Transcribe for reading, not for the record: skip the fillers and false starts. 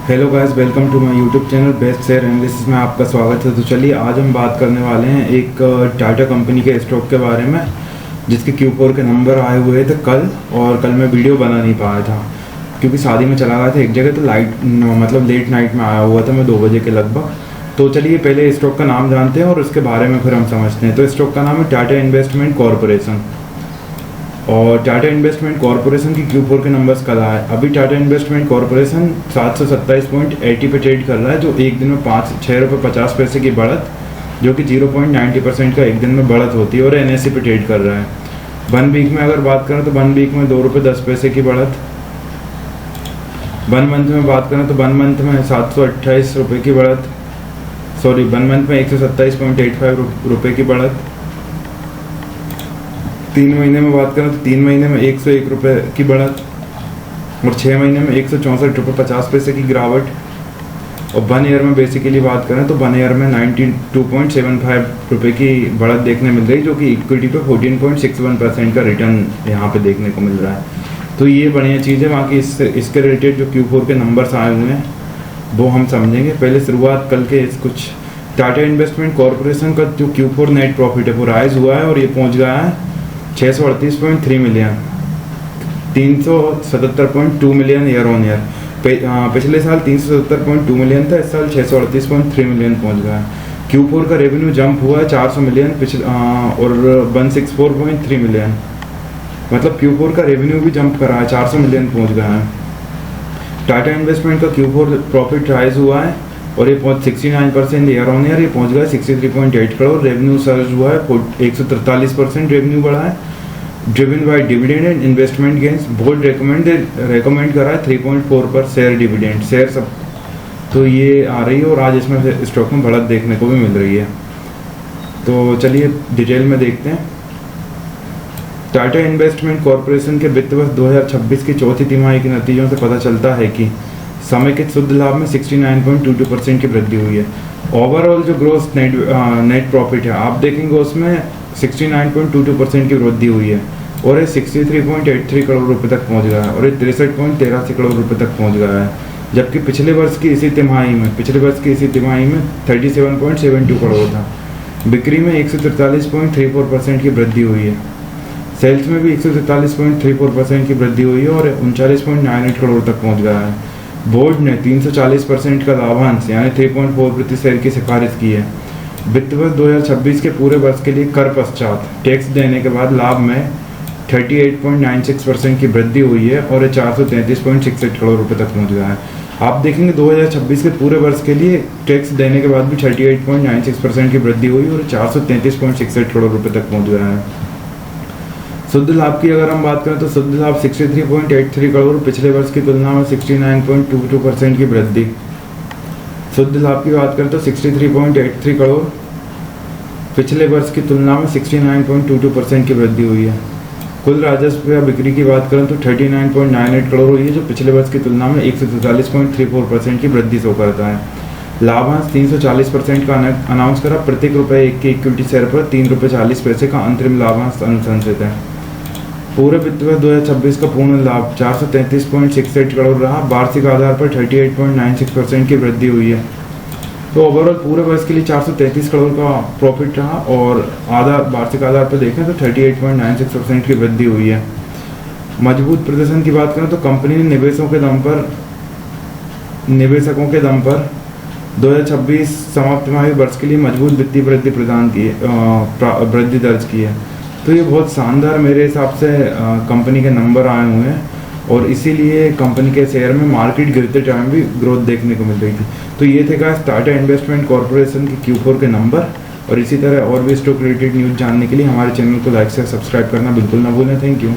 Hello guys, welcome to my YouTube channel best share analysis में आपका स्वागत है। तो चलिए आज हम बात करने वाले हैं एक टाटा कंपनी के स्टॉक के बारे में जिसके Q4 के नंबर आए हुए थे कल, और कल मैं वीडियो बना नहीं पाया था क्योंकि शादी में चला गया था एक जगह, तो लेट नाइट में आया हुआ था मैं 2 बजे के लगभग। तो चलिए पहले स्टॉक का नाम जानते हैं और उसके बारे में फिर हम समझते हैं। तो स्टॉक का नाम है टाटा इन्वेस्टमेंट कॉरपोरेशन, और टाटा इन्वेस्टमेंट कॉरपोरेशन की Q4 के नंबर्स कल आए। अभी टाटा इन्वेस्टमेंट कॉरपोरेशन 727.80 पे ट्रेड कर रहा है, जो एक दिन में 6 रुपये 50 पैसे की बढ़त, जो कि 0.90% का एक दिन में बढ़त होती है, और NSE पे ट्रेड कर रहा है। 1 वीक में अगर बात करें तो 1 वीक में 2 रुपये 10 पैसे की बढ़त। 1 मंथ में बात करें तो 1 मंथ में 728 रुपये की बढ़त, 1 मंथ में 127.85 रुपये की बढ़त। 3 महीने में बात करें तो 3 महीने में 101 रुपये की बढ़त, और 6 महीने में 164 रुपये 50 पैसे की गिरावट। और 1 ईयर में बेसिकली बात करें तो 1 ईयर में 92.75 रुपये की बढ़त देखने मिल रही है, जो कि इक्विटी पे 14.61% का रिटर्न यहाँ पे देखने को मिल रहा है। तो ये बढ़िया चीज़ है। बाकी इसके रिलेटेड जो Q4 के नंबर्स आए हुए हैं वो हम समझेंगे। पहले शुरुआत कल के कुछ टाटा इन्वेस्टमेंट कॉरपोरेशन का जो Q4 नेट प्रॉफिट है वो राइज हुआ है, और ये पहुँच गया है 638.3 million, 377.2 million year on year. पिछले साल 377.2 मिलियन था, इस साल 638.3 मिलियन पहुंच गया है। Q4 का रेवेन्यू जंप हुआ है 400 मिलियन और 164.3 मिलियन, मतलब Q4 का रेवेन्यू भी जंप करा है, 400 मिलियन पहुंच गया है। टाटा इन्वेस्टमेंट का Q4 प्रॉफिट राइज हुआ है, और ये 69% ईयर ऑन ईयर, ये पहुंच गया 63.8 करोड़। रेवेन्यू सर्ज हुआ है, 143% रेवेन्यू बढ़ा है, driven by dividend and investment gains. Board recommend करा है 3.4 पर शेयर डिविडेंड, शेयर सब तो ये आ रही है, और आज इसमें स्टॉक में बढ़त देखने को भी मिल रही है। तो चलिए डिटेल में देखते हैं। टाटा इन्वेस्टमेंट कॉरपोरेशन के वित्त वर्ष 2026 की चौथी तिमाही के नतीजों से पता चलता है कि समेकित शुद्ध लाभ में 69.22% की वृद्धि हुई है। ओवरऑल जो ग्रोस नेट प्रॉफिट है आप देखेंगे उसमें 69.22% की वृद्धि हुई है, और ये 63.83 करोड़ रुपए तक पहुंच गया है, और ये 63.83 करोड़ रुपए तक पहुंच गया है। जबकि पिछले वर्ष की इसी तिमाही में 37.72 करोड़ था। बिक्री में 143.34% की वृद्धि हुई है। सेल्स में भी 143.34% की वृद्धि हुई है, और 39.98 करोड़ तक पहुँच गया है। बोर्ड ने 340% का लाभांश यानी 3.4 प्रति शेयर की सिफारिश की है। वित्त वर्ष 2026 के पूरे वर्ष के लिए कर पश्चात टैक्स देने के बाद लाभ में 38.96% की वृद्धि हुई है, और 433.68 करोड़ रुपए तक पहुंच गया है। आप देखेंगे 2026 के पूरे वर्ष के लिए टैक्स देने के बाद भी 38.96% की वृद्धि हुई, और 433.68 करोड़ रुपए तक पहुंच गया है। शुद्ध लाभ की अगर हम बात करें तो शुद्ध लाभ 63.83 करोड़, पिछले वर्ष की तुलना में 69.22% की वृद्धि। शुद्ध लाभ की बात करें तो 63.83 करोड़, पिछले वर्ष की तुलना में 69.22% की वृद्धि हुई है। कुल राजस्व या बिक्री की बात करें तो 39.98 करोड़ हुई है, जो पिछले वर्ष की तुलना में 143.34% की वृद्धि शो करता है। लाभांश 340% का अनाउंस करा, प्रत्येक रुपये एक के इक्विटी शेयर पर 3 रुपये 40 पैसे का अंतरिम लाभांश अनुशंसित है। पूरे वित्त वर्ष 2026 का पूर्ण लाभ 433.68 करोड़ रहा, वार्षिक आधार पर 38.96% की वृद्धि हुई है। तो ओवरऑल पूरे वर्ष के लिए 433 करोड़ का प्रॉफिट रहा, और वार्षिक आधार पर देखें तो 38.96% की वृद्धि हुई है। मजबूत प्रदर्शन की बात करें तो कंपनी ने निवेशकों के दम पर 2026 समाप्त तिमाही वर्ष के लिए मजबूत वित्तीय वृद्धि वृद्धि दर्ज की है। तो ये बहुत शानदार मेरे हिसाब से कंपनी के नंबर आए हुए हैं, और इसीलिए कंपनी के शेयर में मार्केट गिरते टाइम भी ग्रोथ देखने को मिल रही थी। तो ये थे गाइस टाटा इन्वेस्टमेंट कॉरपोरेशन के Q4 के नंबर, और इसी तरह और भी स्टॉक रिलेटेड न्यूज़ जानने के लिए हमारे चैनल को लाइक से सब्सक्राइब करना बिल्कुल ना भूलें। Thank you.